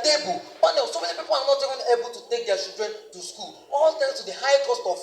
Table. Panel, so many people are not even able to take their children to school, all thanks to the high cost of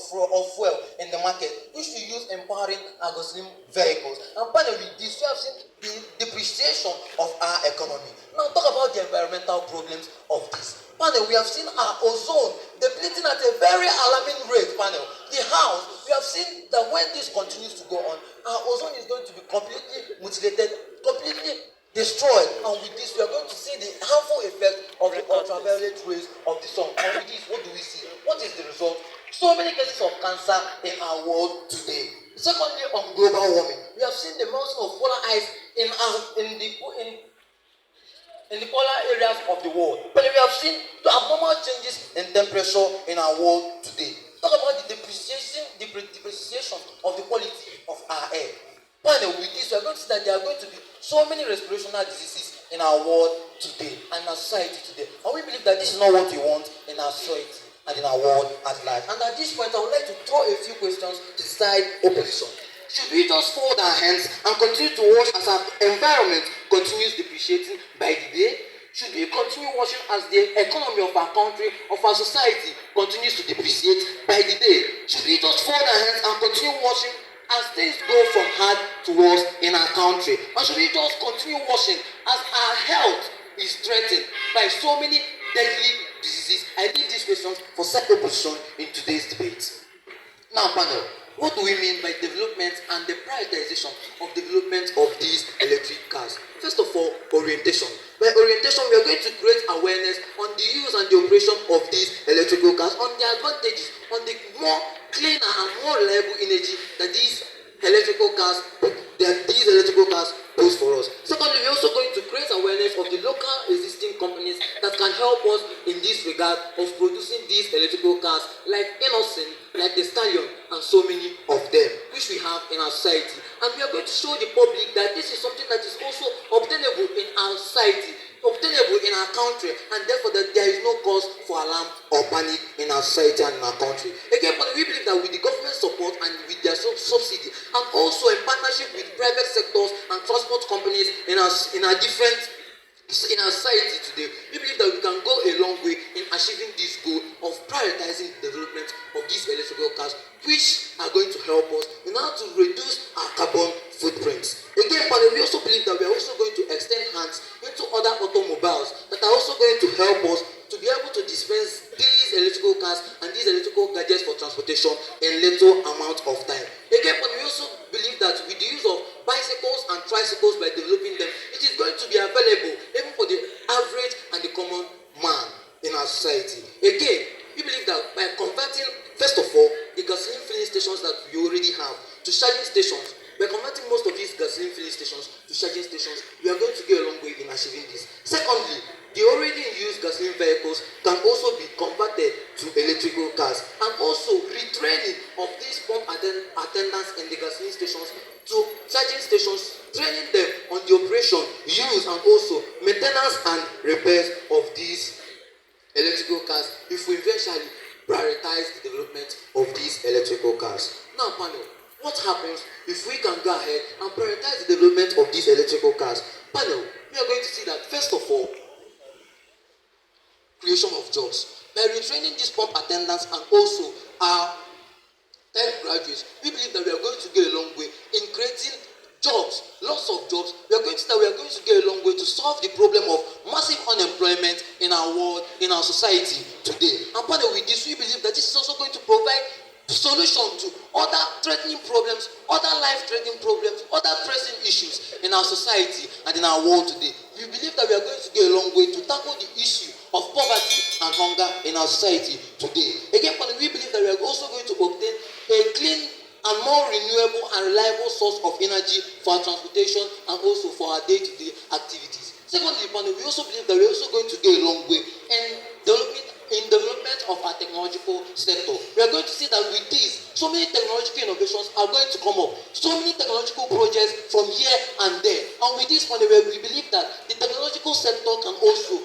fuel in the market, which we use empowering Agoslim vehicles. And panel, with this, we have seen the depreciation of our economy. Now, talk about the environmental problems of this. Panel, we have seen our ozone depleting at a very alarming rate. Panel, the house, we have seen that when this continues to go on, our ozone is going to be completely mutilated, completely destroyed, and with this we are going to see the harmful effect of the ultraviolet rays of the sun. And with this, what do we see? What is the result? So many cases of cancer in our world today. Secondly, on global warming, we have seen the melting of polar ice in the polar areas of the world. But we have seen the abnormal changes in temperature in our world today. Talk about the depreciation of the quality of our air. Panel, with this, we are going to see that there are going to be so many respirational diseases in our world today and our society today. And we believe that this is not what we want in our society and in our world at large. And at this point, I would like to throw a few questions to the side opposition. Should we just fold our hands and continue to watch as our environment continues depreciating by the day? Should we continue watching as the economy of our country, of our society, continues to depreciate by the day? Should we just fold our hands and continue watching as things go from hard to worse in our country? Or should we just continue watching as our health is threatened by so many deadly diseases? I leave these questions for second position in today's debate. Now, panel, what do we mean by development and the prioritization of development of these electric cars? First of all, orientation. By orientation, we are going to create awareness on the use and the operation of these electrical cars, on the advantages, on the more cleaner and more reliable energy that these electrical cars pose for us. Secondly, we're also going to create awareness of the local existing companies that can help us in this regard of producing these electrical cars, like Innocent, like the Stallion, and so many of them, which we have in our society. And we are going to show the public that this is something that is also obtainable in our society, obtainable in our country, and therefore that there is no cause for alarm or panic in our society and in our country. Again, but we believe that with the government support and with their subsidy, and also in partnership with private sectors and transport companies in our society today, we believe that we can go a long way in achieving this goal of prioritizing the development of these electrical cars, which are going to help us in order to reduce our carbon footprints. Again, but we also believe that we are also going to extend hands into other automobiles that are also going to help us to be able to dispense these electrical cars and these electrical gadgets for transportation in little amount of time. Again, but we also believe that with the use of bicycles and tricycles, by developing them, it is going to be available even for the average and the common man in our society. Again, we believe that by converting, first of all, the gasoline filling stations that we already have to charging stations, by converting most of these gasoline filling stations to charging stations, we are going to get a long way in achieving this. Secondly, the already used gasoline vehicles can also be converted to electrical cars, and also retraining of these pump attendants in the gasoline stations to charging stations, training them on the operation, use, and also maintenance and repairs of these electrical cars if we eventually prioritize the development of these electrical cars. Now, panel, what happens if we can go ahead and prioritize the development of these electrical cars? Panel, we are going to see that, first of all, creation of jobs. By retraining these pump attendants and also our tech graduates, we believe that we are going to get a long way in creating jobs, lots of jobs. We are going to get a long way to solve the problem of massive unemployment in our world, in our society today. And partner with this, we believe that this is also going to provide solution to other threatening problems, other life-threatening problems, other pressing issues in our society and in our world today. We believe that we are going to get a long way to tackle the issue of poverty and hunger in our society today. Again, we believe that we are also going to obtain a clean and more renewable and reliable source of energy for our transportation and also for our day-to-day activities. Secondly, we also believe that we are also going to get a long way in development of our technological sector. We are going to see that with this, so many technological innovations are going to come up. So many technological projects from here and there. And with this, we believe that the technological sector can also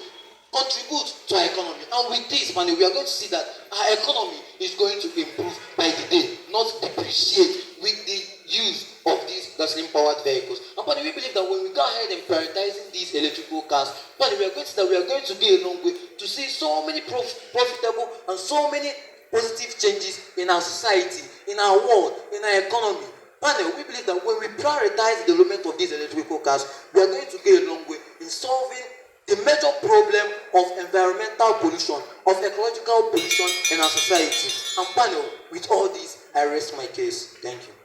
contribute to our economy. And with this, we are going to see that our economy is going to improve by the day, not depreciate with the use of these gasoline powered vehicles. And but we believe that when we go ahead and prioritizing these electrical cars, but we are going to go a long way to see so many profitable and so many positive changes in our society, in our world, in our economy. Panel, we believe that when we prioritize the development of these electrical cars, we are going to go a long way in solving the major problem of environmental pollution, of ecological pollution in our society. And panel, with all this, I rest my case. Thank you.